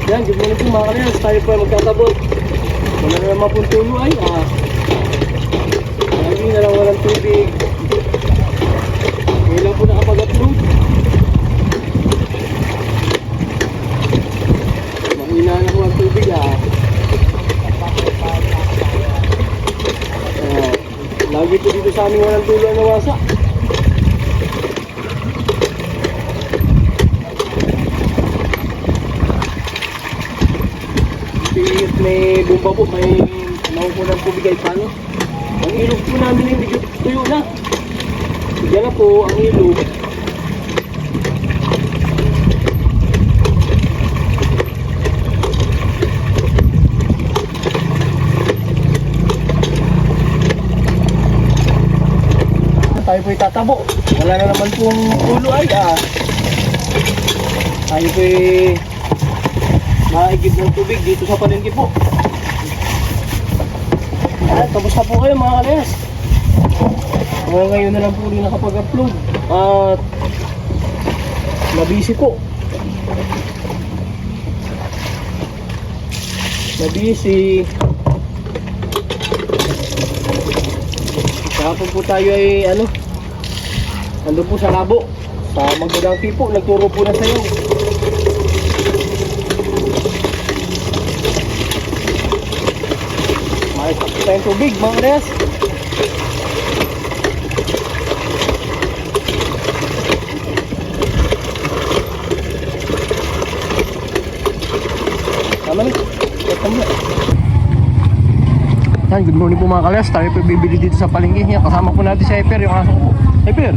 Yan, good morning po mga kalayas. Tayo po ay magtatabot. Wala na naman pong tulo ay lagi na lang walang tubig. Ngayon lang po nakapag-upload. Mahina na po ang tubig lagi po dito sa aming walang tulo ang nawasa. May bomba po, may tanawin po ng tubig ay paano. Ang ilog po namin ay medyo tuyo na. Diyan na po ang ilog. Tayo po itatabo. Wala na naman pong ulo ay tayo po mahigit ng tubig dito sa palengke po. Tapos na po kayo mga kalayas. Ngayon na lang po rin nakapag-upload at nabisi po. Nabisi. Kahapon po tayo ay ando po sa labo sa Magdadangki po, nagturo po na sayo. Maisap po tayong tubig mga kalayas. Tama na. Yan, good morning po mga kalayas. Tayo po bibili dito sa palengke. Yan, kasama po natin si Hyper, yung aso ko po. Hyper!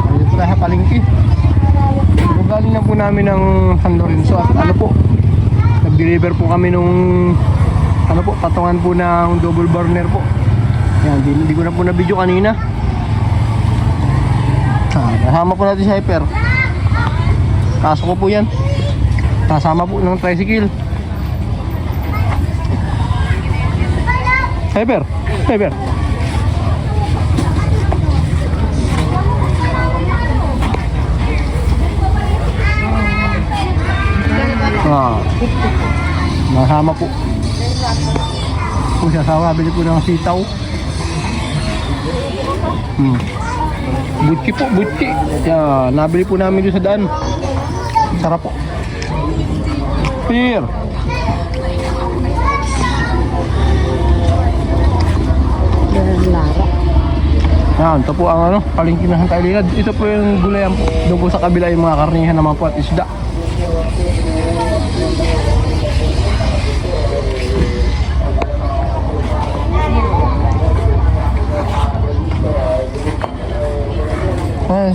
Ayun po tayo sa palengke. Galing na po namin ng San Lorenzo at nag-deliver po kami nung patungan po ng double burner po. Yan, hindi ko na po na-video kanina. Kasama po natin si Hyper. Kaso ko po yan. Kasama po ng tricycle. Hyper! Hyper! Masama po. Kung sasawa, bili po ng sitaw. Butki po, butki. Nabili po namin doon sa daan. Sarap po. Pear. Yan, ito po ang palengke ng Tayliad. Ito po yung gulayan po. Doon po sa kabila yung mga karnihan naman po at isda.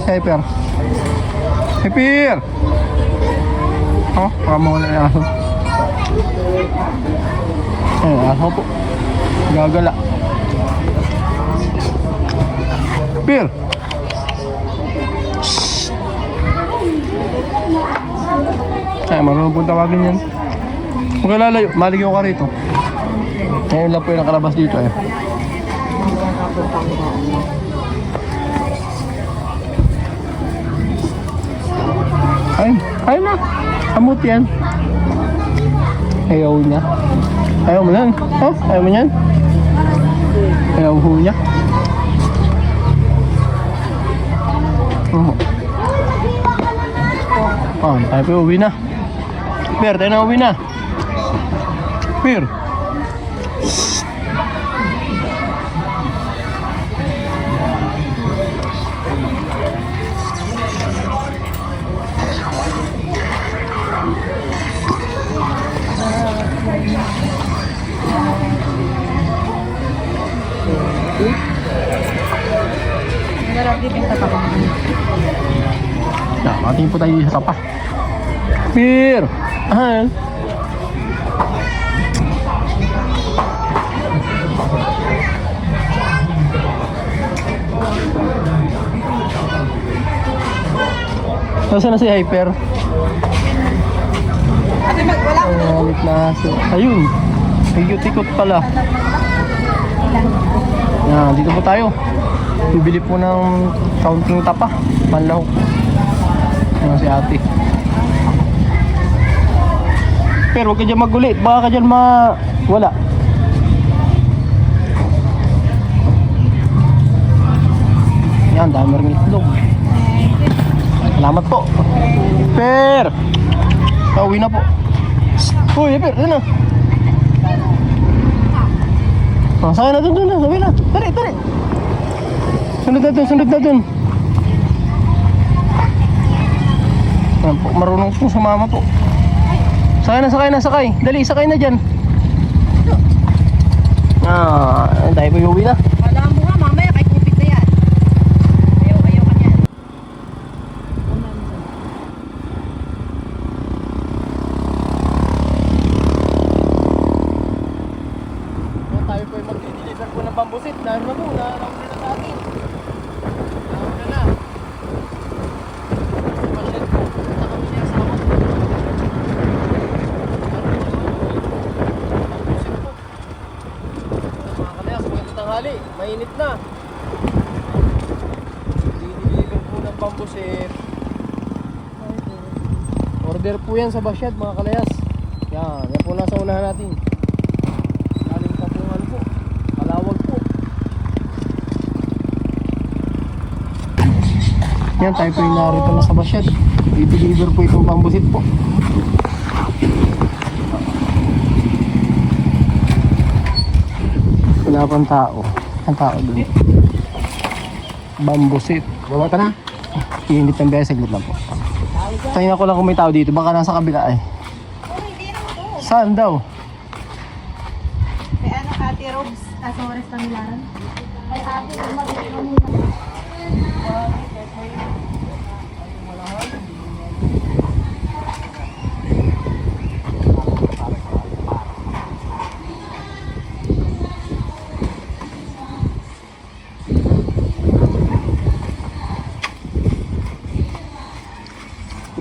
Hyper. Hyper! Mawala yung aso. Aso po. Gagala. Hyper! Marunong pong tawagin yan. Huwag ka lalayo, maligaw ka rito. Ngayon lang po yung nakalabas dito Ay na. Amot yan. Ayaw niya. Ayaw mo yan. Ayaw mo yan. Ayaw ho niya. Tayo po uwi na. Pear, tayo na uwi na. Pear. Matingin po tayo sa tapa. Pear! Nasaan na si Hyper? Ulit na si... Ayun! Ikot-ikot pala. Yan, dito po tayo. Bibili po ng kaunting tapa. Panlahok. Ayan si ate. Pero huwag ka dyan magulit. Baka ka dyan wala. Yan, dami rin itlog. Salamat po. Per! Pauwi na po. Uy, Per, ano? Sakay na dun, sabi na. Tari. Sunod na dun. Yan po, marunong po sumama po. Sakay. Dali, sakay na dyan. Tayo po iuwi na. Alam mo nga, mamaya kay kupit na yan. Ayaw ka yan. Tayo po ay mag-deliver po ng bambusit. Dahil na po, nauna na sa atin. Nauna na. Masyad po, punta kami niya sa ako. Bambusit po. Mga kalayas, magandang tanghali. Mainit na. Deliver po ng bambusit. Order po yan sa Basyad, mga kalayas. Yan po nasa unahan natin. Galing pa po ano po, Kalawag po. Yan, tayo po yung narito na sa Basyad. I-deliver po itong bambusit po. Wala pang tao. Ang tao dun. Bambusit. Bawa ka na? Iinit ng biya, saglit lang po. Tingnan ko lang kung may tao dito. Baka nasa kabila eh. Saan daw? Kay ano, Ate Robes, Azores, Pamilaran. Kay Ate Robes,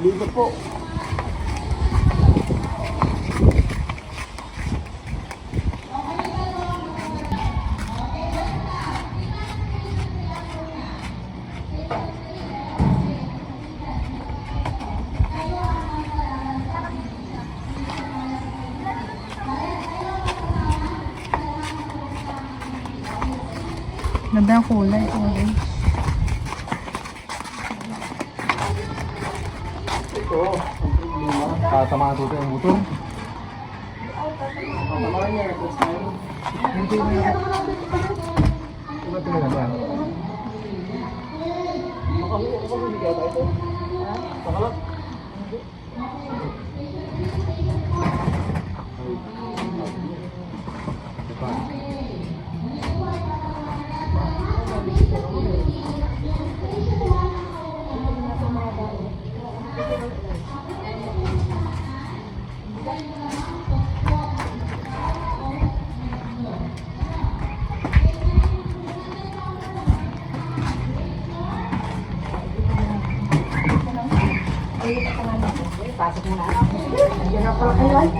Deliver po. ganda ang kulay. Ito, ang problema. Tatamaan dito yung motor. Tatamaan niya. Hindi na. Diba tingnan naman? Makahuli kaya tayo ito? Pakalap? Pasok mo na. Andiyan na pala kayo.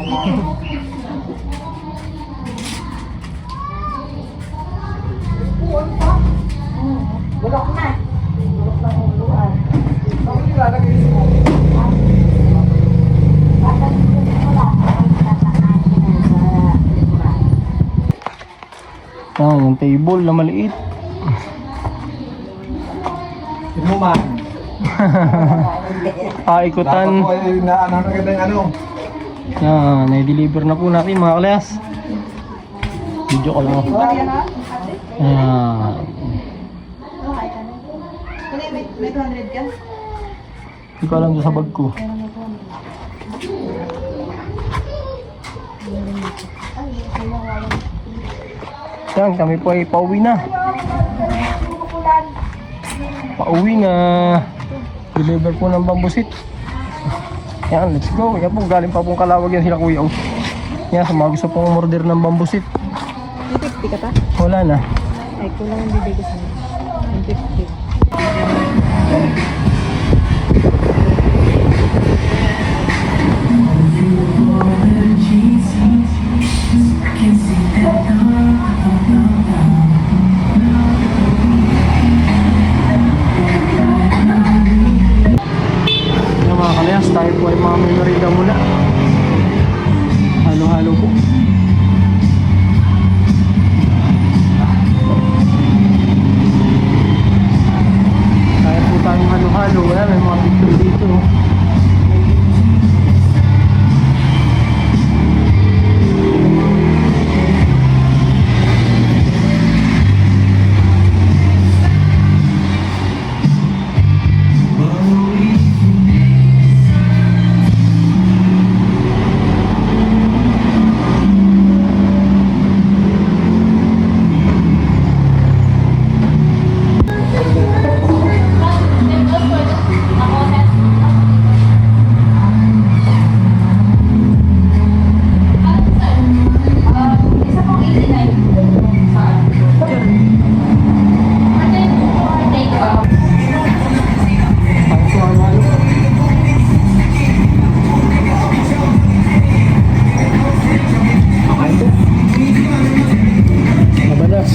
Bulok na. Bulok na ang luan. Bakit ilalagay mo? Yung table na maliit. Inuman. Paikutan. Dapat po ay ano. Yan, na-deliver na po natin mga kalayas. Video ko lang. Ayan. May 200 ka? Hindi ko alam doon sa bag ko. Yan, kami po ay pauwi na. Pauwi na. Deliver po ng bambusit. Yan, let's go. Yan po, galing pa pong Kalawag yan sila kuya. Yan, sa mga gusto pong umorder ng bambusit. 250 ka pa? Wala na. Ay, kulang ang bibigay sa mga. 150. Yan mga kalayas, tayo po ay mga menorida muna. Halo-halo po. Kaya po tayong halo-halo. Wala, may mga picture dito. Isa pong 89. Take out. Kaya po halo-halo. Kain po. Mabalas.